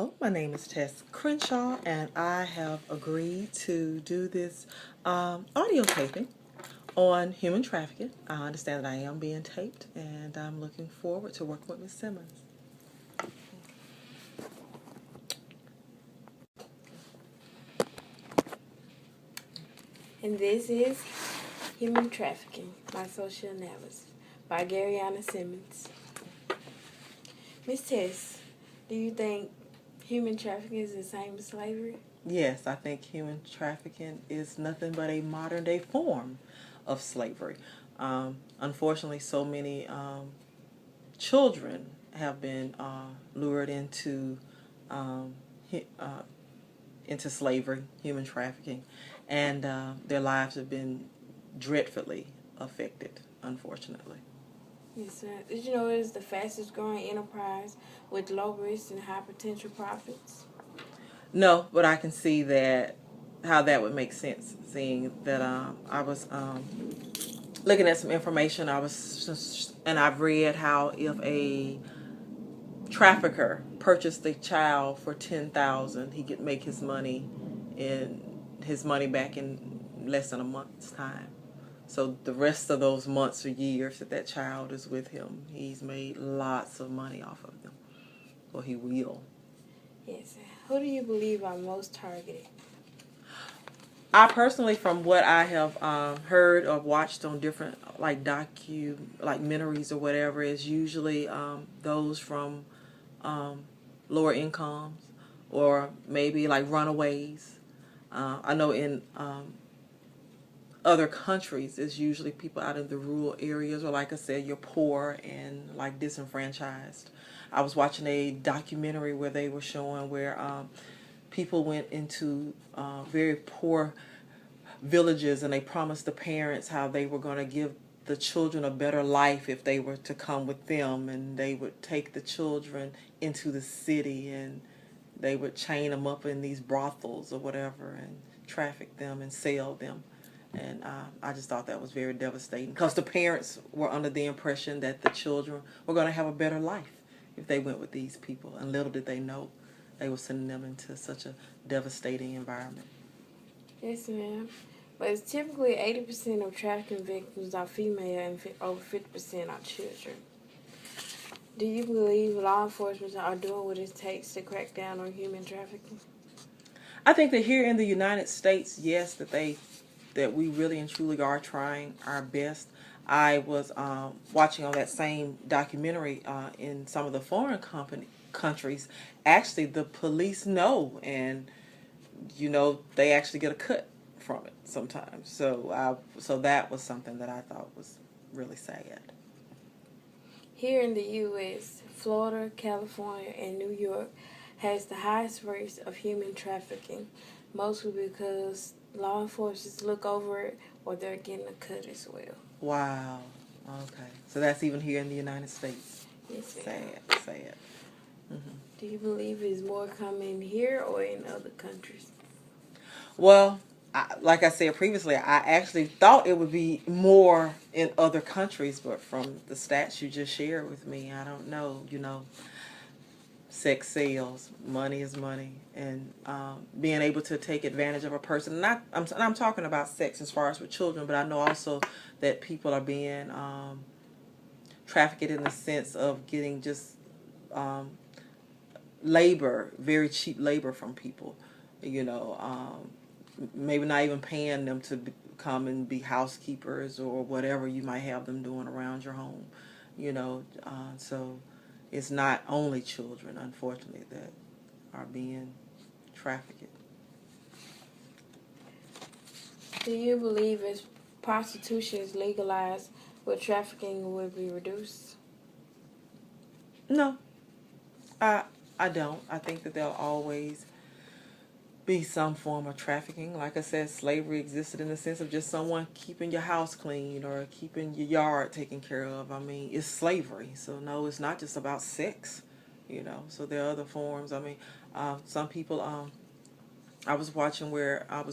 Hello, my name is Tess Crenshaw, and I have agreed to do this audio taping on human trafficking. I understand that I am being taped, and I'm looking forward to working with Ms. Simmons. And this is Human Trafficking, My Social Analysis by Garyana Simmons. Ms. Tess, do you think human trafficking is the same as slavery? Yes, I think human trafficking is nothing but a modern day form of slavery. Unfortunately, so many children have been lured um, into slavery, human trafficking, and their lives have been dreadfully affected, unfortunately. Yes, ma'am. Did you know it is the fastest growing enterprise with low risk and high potential profits? No, but I can see that how that would make sense. Seeing that I was looking at some information, and I've read how if a trafficker purchased a child for 10,000, he could make his money back in less than a month's time. So the rest of those months or years that child is with him, he's made lots of money off of them, or he will. Yes. Who do you believe are most targeted? I personally, from what I have heard or watched on different documentaries or whatever, is usually those from lower incomes or maybe like runaways. I know in other countries, it's usually people out in the rural areas, or like I said, you're poor and like disenfranchised. I was watching a documentary where they were showing where people went into very poor villages and they promised the parents how they were going to give the children a better life if they were to come with them, and they would take the children into the city and they would chain them up in these brothels or whatever and traffic them and sell them. And I just thought that was very devastating because the parents were under the impression that the children were going to have a better life if they went with these people, and little did they know they were sending them into such a devastating environment. Yes, ma'am. But it's typically 80% of trafficking victims are female and over 50% are children. Do you believe law enforcement are doing what it takes to crack down on human trafficking? I think that here in the United States, yes, that we really and truly are trying our best. I was watching on that same documentary in some of the foreign countries. Actually, the police know, and they actually get a cut from it sometimes. So that was something that I thought was really sad. Here in the U.S., Florida, California, and New York has the highest rates of human trafficking, mostly because law enforcement look over it or they're getting a cut as well. Wow. Okay. So that's even here in the United States. Yes, ma'am. Sad. Mm-hmm. Do you believe it's more common here or in other countries? Well, like I said previously, I actually thought it would be more in other countries, but from the stats you just shared with me, I don't know. Sex sells, money is money, and being able to take advantage of a person. I'm talking about sex as far as with children, but I know also that people are being trafficked in the sense of getting just labor, very cheap labor from people. Maybe not even paying them to come and be housekeepers or whatever you might have them doing around your home. So it's not only children, unfortunately, that are being trafficked. Do you believe if prostitution is legalized, will trafficking will be reduced? No, I don't. I think that there'll always be some form of trafficking. Like I said, slavery existed in the sense of just someone keeping your house clean or keeping your yard taken care of. I mean, it's slavery. So no, it's not just about sex, So there are other forms. I mean, some people, I was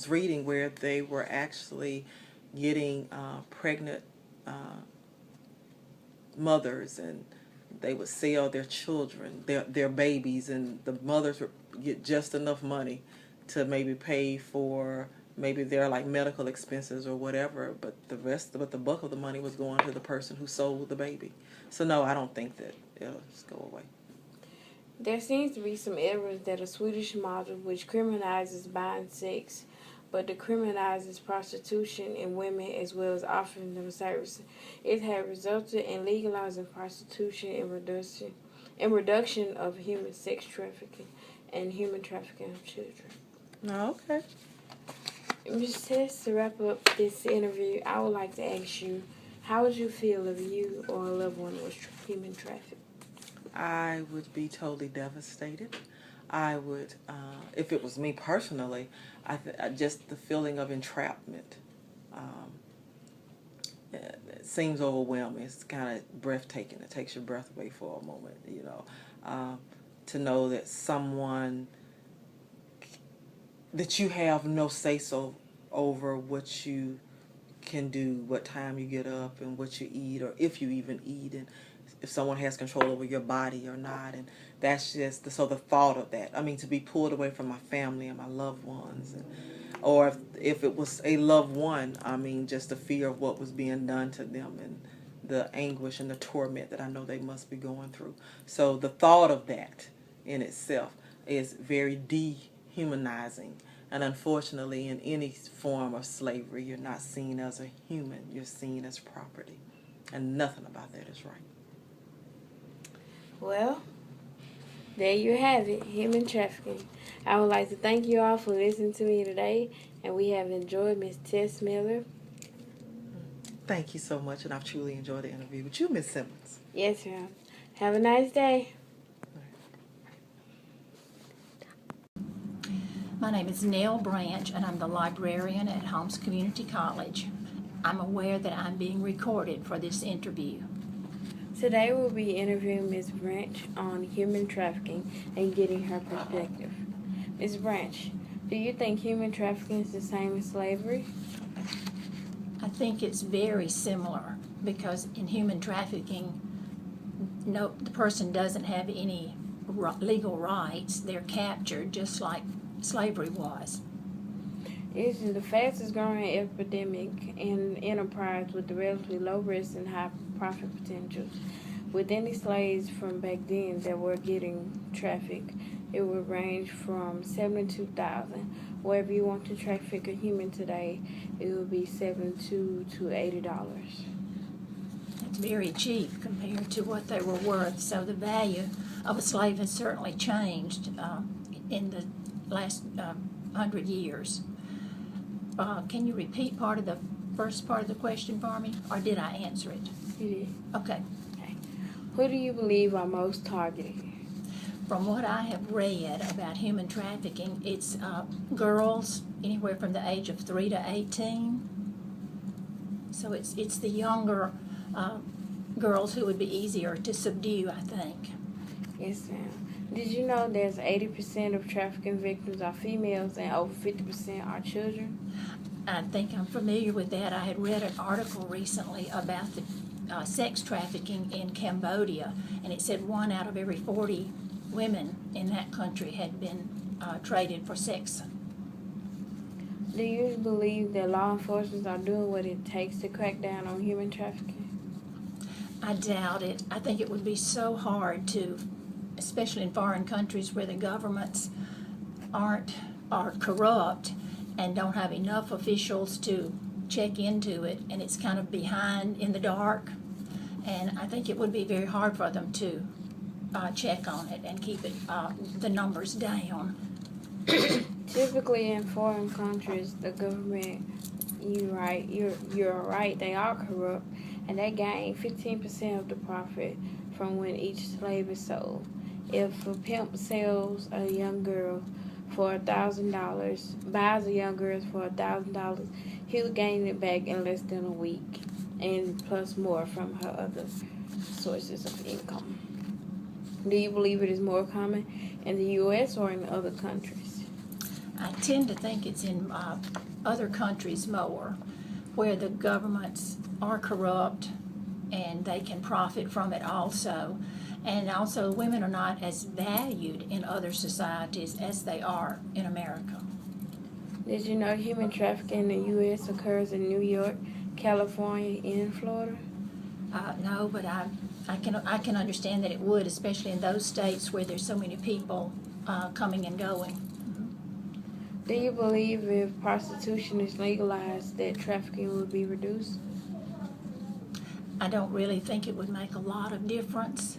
reading where they were actually getting pregnant mothers and they would sell their children, their babies, and the mothers would get just enough money to maybe pay for maybe their like medical expenses or whatever, but the bulk of the money was going to the person who sold the baby. So no, I don't think that it'll just go away. There seems to be some evidence that a Swedish model which criminalizes buying sex, but decriminalizes prostitution in women as well as offering them services. It has resulted in legalizing prostitution and reduction of human sex trafficking and human trafficking of children. Oh, okay. Ms. Tess, to wrap up this interview, I would like to ask you, how would you feel if you or a loved one was human trafficked? I would be totally devastated. I would, if it was me personally, just the feeling of entrapment. It seems overwhelming. It's kind of breathtaking. It takes your breath away for a moment, you know, to know that someone, that you have no say-so over what you can do, what time you get up, and what you eat, or if you even eat, and if someone has control over your body or not. And that's just the thought of that. I mean, to be pulled away from my family and my loved ones, or if it was a loved one, I mean, just the fear of what was being done to them and the anguish and the torment that I know they must be going through. So the thought of that in itself is very dehumanizing. And unfortunately, in any form of slavery, you're not seen as a human. You're seen as property. And nothing about that is right. Well, there you have it, human trafficking. I would like to thank you all for listening to me today, and we have enjoyed Ms. Tess Miller. Thank you so much, and I've truly enjoyed the interview with you, Ms. Simmons. Yes, ma'am. Have a nice day. My name is Nell Branch, and I'm the librarian at Holmes Community College. I'm aware that I'm being recorded for this interview. Today we'll be interviewing Ms. Branch on human trafficking and getting her perspective. Ms. Branch, do you think human trafficking is the same as slavery? I think it's very similar because in human trafficking, the person doesn't have any legal rights. They're captured just like slavery was. It is the fastest growing epidemic in enterprise with the relatively low risk and high profit potentials. With any slaves from back then that were getting trafficked, it would range from 72,000. Wherever you want to traffic a human today, it would be $72 to $80. It's very cheap compared to what they were worth. So the value of a slave has certainly changed in the last 100 years. Can you repeat part of the first part of the question for me, or did I answer it? You did. Okay. Who do you believe are most targeted? From what I have read about human trafficking, it's girls anywhere from the age of 3 to 18. So it's the younger girls who would be easier to subdue, I think. Yes, ma'am. Did you know there's 80% of trafficking victims are females and over 50% are children? I think I'm familiar with that. I had read an article recently about the sex trafficking in Cambodia, and it said 1 out of every 40 women in that country had been traded for sex. Do you believe that law enforcement are doing what it takes to crack down on human trafficking? I doubt it. I think it would be so hard to, especially in foreign countries where the governments are corrupt and don't have enough officials to check into it, and it's kind of behind in the dark. And I think it would be very hard for them to check on it and keep it the numbers down. Typically in foreign countries, the government, you're right, they are corrupt, and they gain 15% of the profit from when each slave is sold. If a pimp sells a young girl for $1,000, buys a young girl for $1,000, he'll gain it back in less than a week, and plus more from her other sources of income. Do you believe it is more common in the U.S. or in other countries? I tend to think it's in other countries more, where the governments are corrupt and they can profit from it also. And also, women are not as valued in other societies as they are in America. Did you know human trafficking in the U.S. occurs in New York, California, and Florida? No, but I can understand that it would, especially in those states where there's so many people coming and going. Do you believe if prostitution is legalized that trafficking would be reduced? I don't really think it would make a lot of difference.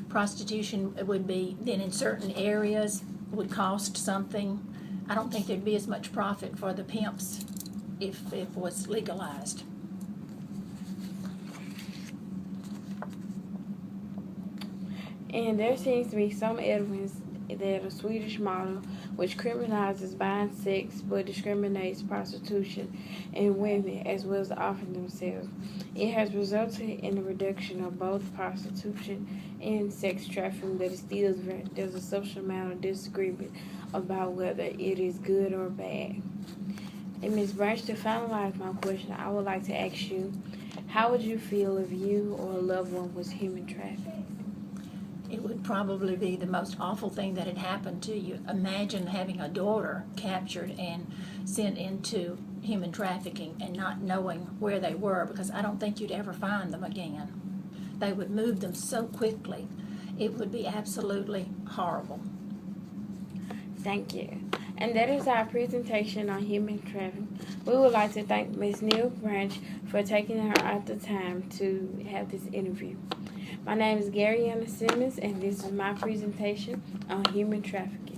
Prostitution would be, then in certain areas, would cost something. I don't think there'd be as much profit for the pimps if it was legalized. And there seems to be some evidence that a Swedish model, which criminalizes buying sex but discriminates prostitution in women as well as offering themselves, it has resulted in the reduction of both prostitution and sex trafficking, but still there's a social amount of disagreement about whether it is good or bad. And Ms. Branch, to finalize my question, I would like to ask you, how would you feel if you or a loved one was human trafficked? It would probably be the most awful thing that had happened to you. Imagine having a daughter captured and sent into human trafficking and not knowing where they were, because I don't think you'd ever find them again. They would move them so quickly. It would be absolutely horrible. Thank you. And that is our presentation on human trafficking. We would like to thank Ms. Neil Branch for taking her out the time to have this interview. My name is Garyana Simmons, and this is my presentation on human trafficking.